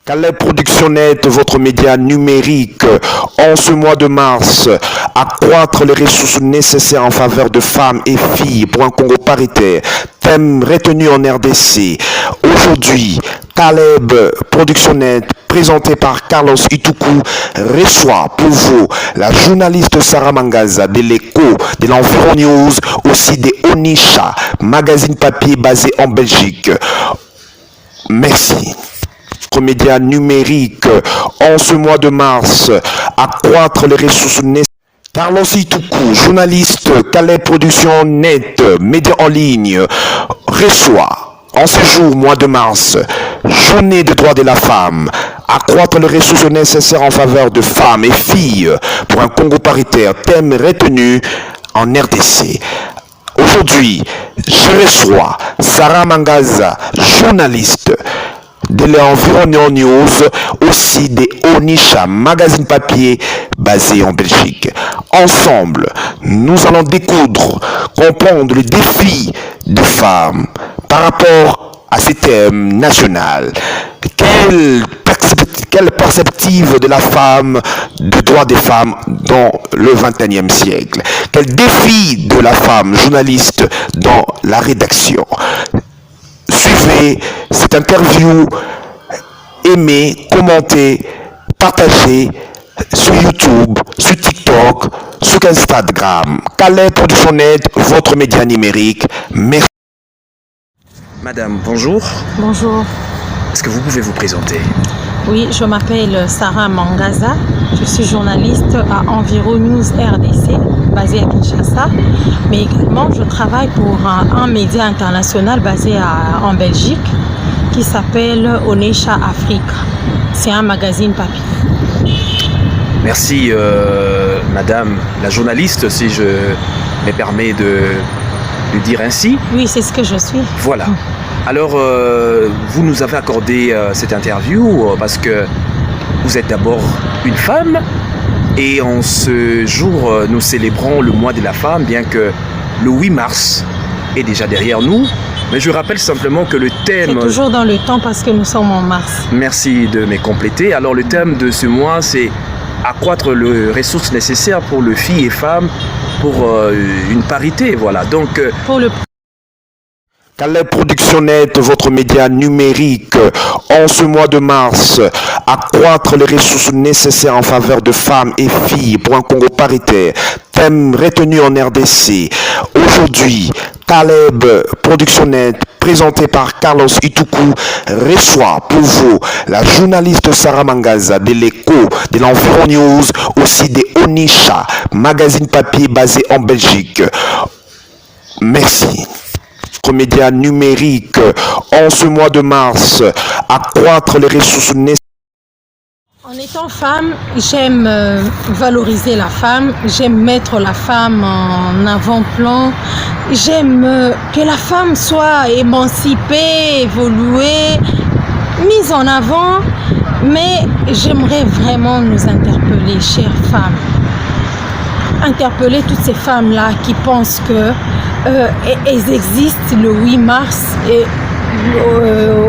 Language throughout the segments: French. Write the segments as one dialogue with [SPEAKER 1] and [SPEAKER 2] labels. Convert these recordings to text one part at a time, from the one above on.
[SPEAKER 1] Calais Production Net, votre média numérique, en ce mois de mars, accroître les ressources nécessaires en faveur de femmes et filles pour un Congo paritaire, thème retenu en RDC. Aujourd'hui, Caleb Production Net, présenté par Carlos Ituku, reçoit pour vous la journaliste Sarah Mangaza de l'Echo, de l'Environ News, aussi de Onisha, magazine papier basé en Belgique. Merci. Média numérique, en ce mois de mars, accroître les ressources nécessaires. Carlos Ituku, journaliste, Calais Production Net, média en ligne, reçoit en ce jour, mois de mars, journée des droits de la femme, accroître les ressources nécessaires en faveur de femmes et filles pour un Congo paritaire, thème retenu en RDC. Aujourd'hui, je reçois Sarah Mangaza, journaliste de l'Environ News, aussi des Onisha, magazine papier basé en Belgique. Ensemble, nous allons découdre, comprendre les défis des femmes par rapport à ces thèmes nationaux. Quelle perspective de la femme, des droits des femmes dans le XXIe siècle? Quel défi de la femme journaliste dans la rédaction? Suivez cette interview, aimez, commentez, partagez sur YouTube, sur TikTok, sur Instagram. Calais Production Net, votre média numérique. Merci. Madame, bonjour.
[SPEAKER 2] Bonjour.
[SPEAKER 1] Est-ce que vous pouvez vous présenter?
[SPEAKER 2] Oui, je m'appelle Sarah Mangaza. Je suis journaliste à Environ News RDC, basé à Kinshasa. Mais également, je travaille pour un média international basé en Belgique qui s'appelle Onisha Afrique. C'est un magazine papier.
[SPEAKER 1] Merci, madame la journaliste, si je me permets de dire ainsi.
[SPEAKER 2] Oui, c'est ce que je suis.
[SPEAKER 1] Voilà. Alors, vous nous avez accordé cette interview parce que vous êtes d'abord une femme et en ce jour, nous célébrons le mois de la femme, bien que le 8 mars est déjà derrière nous. Mais je rappelle simplement que le thème...
[SPEAKER 2] C'est toujours dans le temps parce que nous sommes en mars.
[SPEAKER 1] Merci de me compléter. Alors, le thème de ce mois, c'est accroître les ressources nécessaires pour les filles et femmes pour une parité. Voilà. Donc,
[SPEAKER 2] pour le...
[SPEAKER 1] Calais Production Net, votre média numérique, en ce mois de mars, accroître les ressources nécessaires en faveur de femmes et filles pour un Congo paritaire, thème retenu en RDC. Aujourd'hui, Caleb Production Net, présenté par Carlos Ituku, reçoit pour vous la journaliste Sarah Mangaza de l'Echo, de l'Environ News, aussi de Onisha, magazine papier basé en Belgique. Merci. Média numérique, en ce mois de mars, accroître les ressources nécessaires.
[SPEAKER 2] En étant femme, j'aime valoriser la femme, j'aime mettre la femme en avant-plan, j'aime que la femme soit émancipée, évoluée, mise en avant, mais j'aimerais vraiment nous interpeller, chères femmes. Interpeller toutes ces femmes-là qui pensent que elles existent le 8 mars et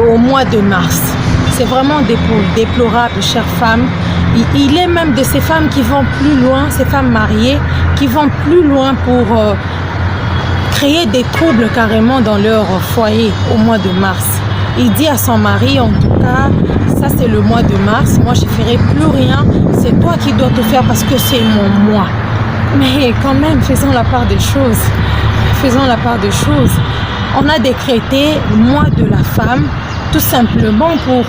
[SPEAKER 2] au mois de mars. C'est vraiment déplorable, chères femmes. Il est même de ces femmes qui vont plus loin, ces femmes mariées, qui vont plus loin pour créer des troubles carrément dans leur foyer au mois de mars. Il dit à son mari, en tout cas, ça c'est le mois de mars, moi je ne ferai plus rien, c'est toi qui dois tout faire parce que c'est mon mois. Mais quand même, faisons la part des choses. Faisons la part des choses. On a décrété le mois de la femme, tout simplement pour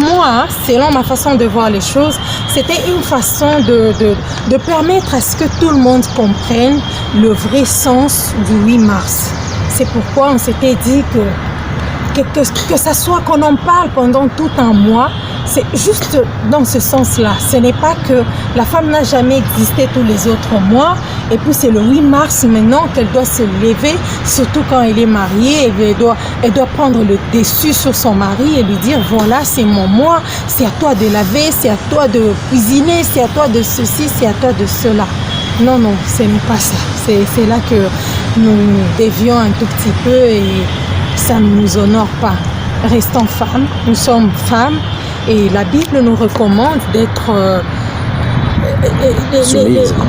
[SPEAKER 2] moi, selon ma façon de voir les choses, c'était une façon de permettre à ce que tout le monde comprenne le vrai sens du 8 mars. C'est pourquoi on s'était dit que ça soit qu'on en parle pendant tout un mois, c'est juste dans ce sens-là. Ce n'est pas que la femme n'a jamais existé tous les autres mois et puis c'est le 8 mars maintenant qu'elle doit se lever, surtout quand elle est mariée, elle doit prendre le dessus sur son mari et lui dire voilà c'est mon mois, c'est à toi de laver, c'est à toi de cuisiner, c'est à toi de ceci, c'est à toi de cela. Non, non, ce n'est pas ça. C'est là que nous dévions un tout petit peu et ça ne nous honore pas. Restons femmes, nous sommes femmes Et la Bible nous recommande d'être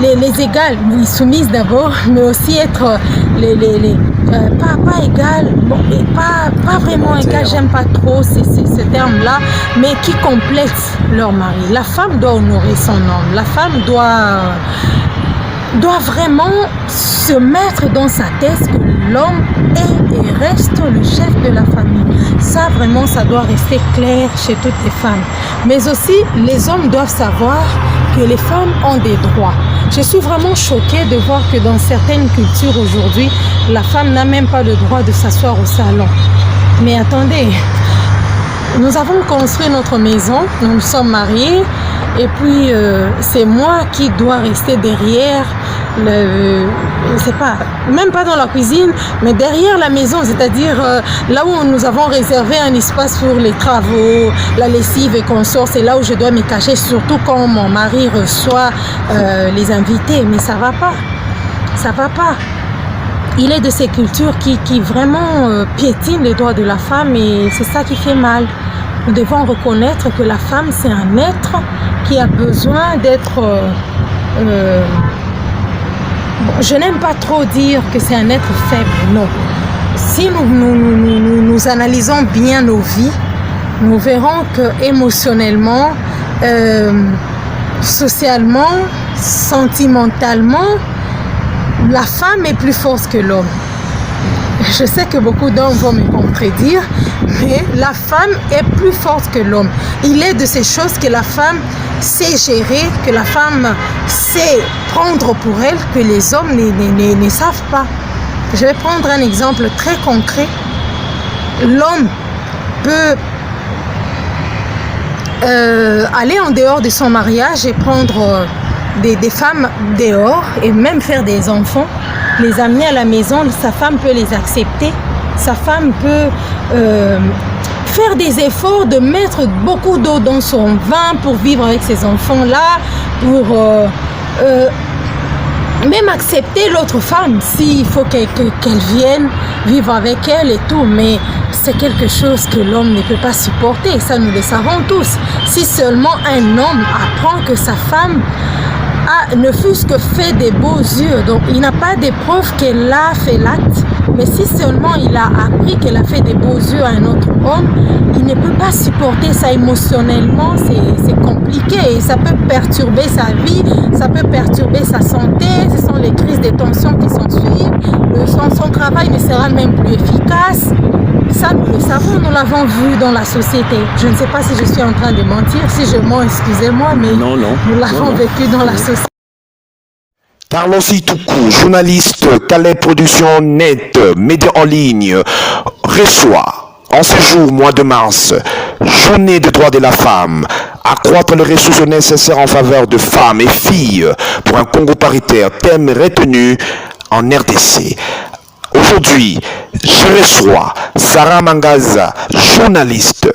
[SPEAKER 2] les égales, oui, soumises d'abord, mais aussi être pas égales, bon, pas vraiment égales, j'aime pas trop ce terme-là, mais qui complètent leur mari. La femme doit honorer son homme, la femme doit vraiment se mettre dans sa tête que l'homme est et reste le chef de la famille. Ça, vraiment, ça doit rester clair chez toutes les femmes. Mais aussi, les hommes doivent savoir que les femmes ont des droits. Je suis vraiment choquée de voir que dans certaines cultures aujourd'hui, la femme n'a même pas le droit de s'asseoir au salon. Mais attendez, nous avons construit notre maison, nous nous sommes mariés, et puis c'est moi qui dois rester derrière, même pas dans la cuisine, mais derrière la maison, c'est-à-dire là où nous avons réservé un espace pour les travaux, la lessive et consorts, c'est là où je dois me cacher, surtout quand mon mari reçoit les invités. Mais ça va pas, ça va pas. Il est de ces cultures qui vraiment piétinent les droits de la femme et c'est ça qui fait mal. Nous devons reconnaître que la femme, c'est un être qui a besoin d'être... je n'aime pas trop dire que c'est un être faible, non. Si nous analysons bien nos vies, nous verrons que émotionnellement, socialement, sentimentalement, la femme est plus forte que l'homme. Je sais que beaucoup d'hommes vont me contredire, mais la femme est plus forte que l'homme. Il est de ces choses que la femme sait gérer, que la femme sait prendre pour elle, que les hommes ne savent pas. Je vais prendre un exemple très concret. L'homme peut aller en dehors de son mariage et prendre des femmes dehors et même faire des enfants, les amener à la maison, sa femme peut les accepter, sa femme peut faire des efforts de mettre beaucoup d'eau dans son vin pour vivre avec ses enfants-là, pour même accepter l'autre femme s'il faut qu'elle vienne vivre avec elle et tout, mais c'est quelque chose que l'homme ne peut pas supporter, ça nous le savons tous. Si seulement un homme apprend que sa femme ne fût-ce que fait des beaux yeux, donc il n'a pas de preuve qu'elle a fait l'acte, mais si seulement il a appris qu'elle a fait des beaux yeux à un autre homme, il ne peut pas supporter ça émotionnellement, c'est compliqué et ça peut perturber sa vie, ça peut perturber sa santé, ce sont les crises de tension qui s'ensuivent, son travail ne sera même plus efficace. Ça, nous le savons, nous l'avons vu dans la société. Je ne sais pas si je suis en train de mentir, si je mens, excusez-moi, mais nous l'avons vécu dans la société.
[SPEAKER 1] Carlos Ituku, journaliste, Calais Production Net, média en ligne, reçoit en ce jour, mois de mars, journée des droits de la femme, accroître les ressources nécessaires en faveur de femmes et filles pour un Congo paritaire, thème retenu en RDC. Aujourd'hui, je reçois Sarah Mangaza, journaliste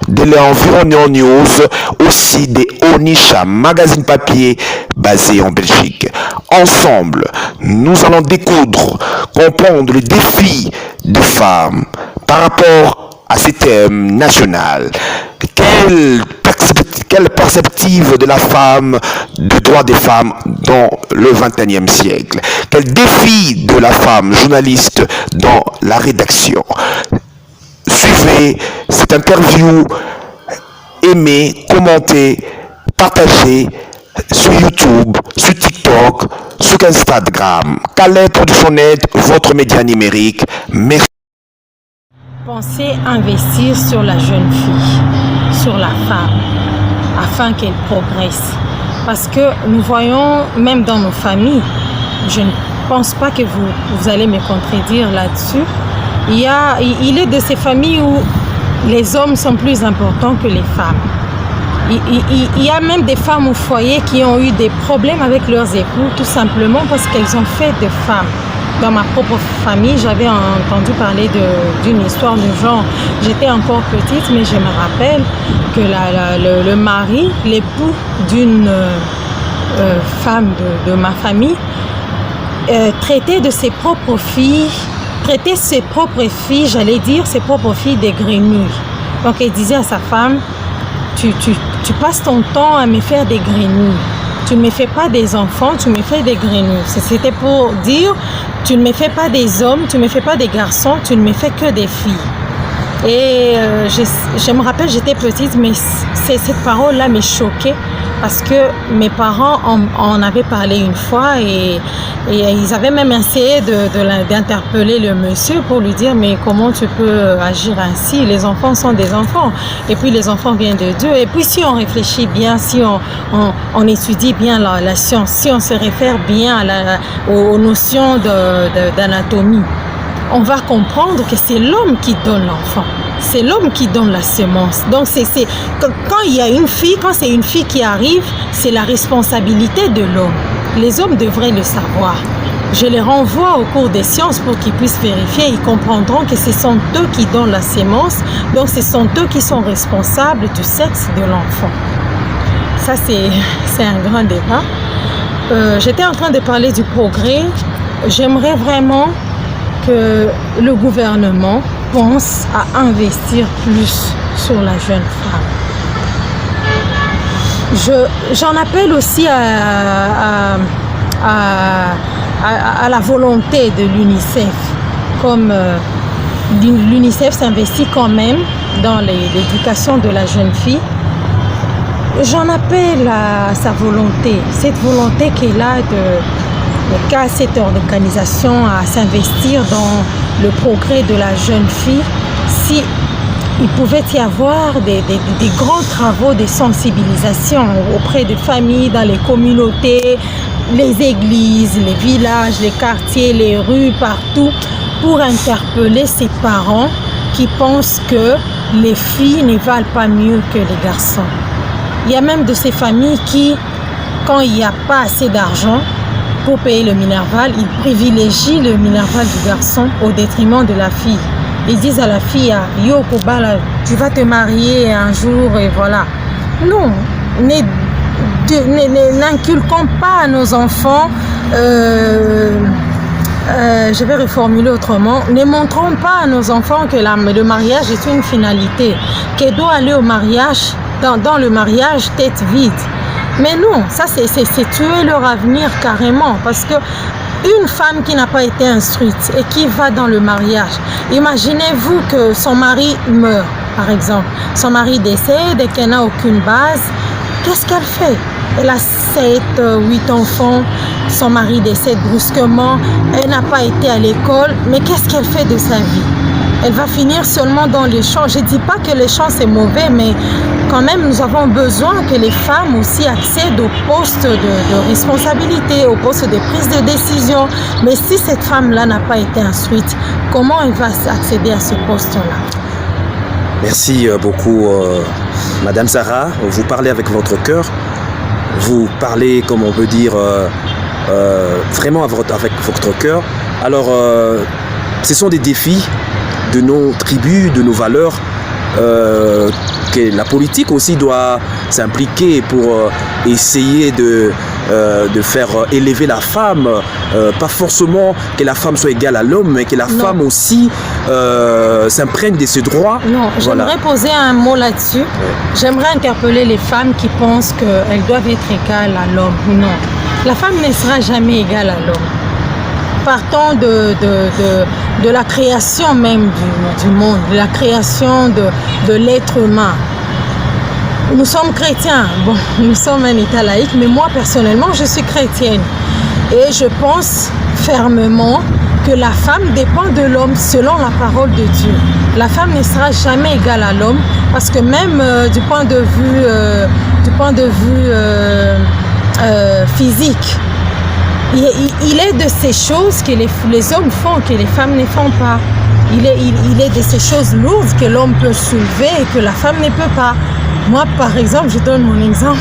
[SPEAKER 1] de l'Environnement News, aussi des Onisha, magazine papier basé en Belgique. Ensemble, nous allons découdre, comprendre les défis des femmes par rapport à ces thèmes national. Quelle perspective de la femme, du droit des femmes dans le XXIe siècle? Quel défi de la femme journaliste dans la rédaction? Suivez cette interview, aimez, commentez, partagez sur YouTube, sur TikTok, sur Instagram. Calais Production Net, votre média numérique. Merci.
[SPEAKER 2] Pensez investir sur la jeune fille, sur la femme, afin qu'elle progresse. Parce que nous voyons, même dans nos familles, je ne pense pas que vous allez me contredire là-dessus, il est de ces familles où les hommes sont plus importants que les femmes. Il y a même des femmes au foyer qui ont eu des problèmes avec leurs époux, tout simplement parce qu'elles ont fait de femmes. Dans ma propre famille, j'avais entendu parler d'une histoire de genre. J'étais encore petite, mais je me rappelle que le mari, l'époux d'une femme de ma famille, traitait ses propres filles, j'allais dire, ses propres filles des grenouilles. Donc, il disait à sa femme, tu passes ton temps à me faire des grenouilles. Tu ne me fais pas des enfants, tu me fais des grenouilles. C'était pour dire, tu ne me fais pas des hommes, tu ne me fais pas des garçons, tu ne me fais que des filles. Et je me rappelle, j'étais petite, mais cette parole-là me choquait parce que mes parents en avaient parlé une fois et ils avaient même essayé d'interpeller le monsieur pour lui dire mais comment tu peux agir ainsi, les enfants sont des enfants et puis les enfants viennent de Dieu. Et puis si on réfléchit bien, si on étudie bien la science, si on se réfère bien aux notions d'anatomie, on va comprendre que c'est l'homme qui donne l'enfant. C'est l'homme qui donne la semence. Donc, quand il y a une fille, quand c'est une fille qui arrive, c'est la responsabilité de l'homme. Les hommes devraient le savoir. Je les renvoie au cours des sciences pour qu'ils puissent vérifier. Ils comprendront que ce sont eux qui donnent la semence. Donc, ce sont eux qui sont responsables du sexe de l'enfant. Ça, c'est un grand débat. J'étais en train de parler du progrès. J'aimerais vraiment que le gouvernement pense à investir plus sur la jeune femme. J'en appelle aussi à la volonté de l'UNICEF. Comme l'UNICEF s'investit quand même dans l'éducation de la jeune fille, j'en appelle à sa volonté, cette volonté qu'elle a qu'à cette organisation à s'investir dans le progrès de la jeune fille. Si il pouvait y avoir des grands travaux de sensibilisation auprès des familles, dans les communautés, les églises, les villages, les quartiers, les rues, partout, pour interpeller ces parents qui pensent que les filles ne valent pas mieux que les garçons. Il y a même de ces familles qui, quand il n'y a pas assez d'argent pour payer le Minerval, ils privilégient le Minerval du garçon au détriment de la fille. Ils disent à la fille, yo Kobala, tu vas te marier un jour et voilà. Non, n'inculquons pas à nos enfants, je vais reformuler autrement, ne montrons pas à nos enfants que le mariage est une finalité, qu'elle doit aller au mariage, dans le mariage tête vide. Mais non, ça c'est tuer leur avenir carrément, parce que une femme qui n'a pas été instruite et qui va dans le mariage, imaginez-vous que son mari meurt, par exemple, son mari décède et qu'elle n'a aucune base, qu'est-ce qu'elle fait? Elle a 7, 8 enfants, son mari décède brusquement, elle n'a pas été à l'école, mais qu'est-ce qu'elle fait de sa vie? Elle va finir seulement dans les champs. Je ne dis pas que les champs c'est mauvais, mais quand même nous avons besoin que les femmes aussi accèdent aux postes de responsabilité, aux postes de prise de décision. Mais si cette femme-là n'a pas été instruite, comment elle va accéder à ce poste-là?
[SPEAKER 3] Merci beaucoup, Madame Sarah. Vous parlez avec votre cœur. Vous parlez, comme on peut dire, vraiment avec votre cœur. Alors, ce sont des défis de nos tribus, de nos valeurs, que la politique aussi doit s'impliquer pour essayer de faire élever la femme, pas forcément que la femme soit égale à l'homme, mais que la femme aussi s'imprègne de ses droits.
[SPEAKER 2] Non, j'aimerais poser un mot là-dessus. J'aimerais interpeller les femmes qui pensent qu'elles doivent être égales à l'homme. Non, la femme ne sera jamais égale à l'homme. Partons de la création même du monde, de la création de l'être humain. Nous sommes chrétiens, bon, nous sommes un État laïque, mais moi personnellement, je suis chrétienne. Et je pense fermement que la femme dépend de l'homme selon la parole de Dieu. La femme ne sera jamais égale à l'homme, parce que même du point de vue physique, il est de ces choses que les hommes font, que les femmes ne font pas. Il est de ces choses lourdes que l'homme peut soulever et que la femme ne peut pas. Moi, par exemple, je donne mon exemple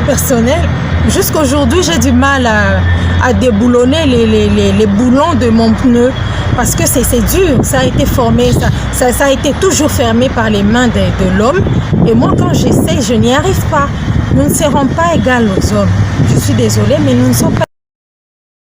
[SPEAKER 2] personnel. Jusqu'aujourd'hui, j'ai du mal à déboulonner les boulons de mon pneu parce que c'est dur. Ça a été formé, ça a été toujours fermé par les mains de l'homme. Et moi, quand j'essaie, je n'y arrive pas. Nous ne serons pas égales aux hommes. Je suis désolée, mais nous ne sommes pas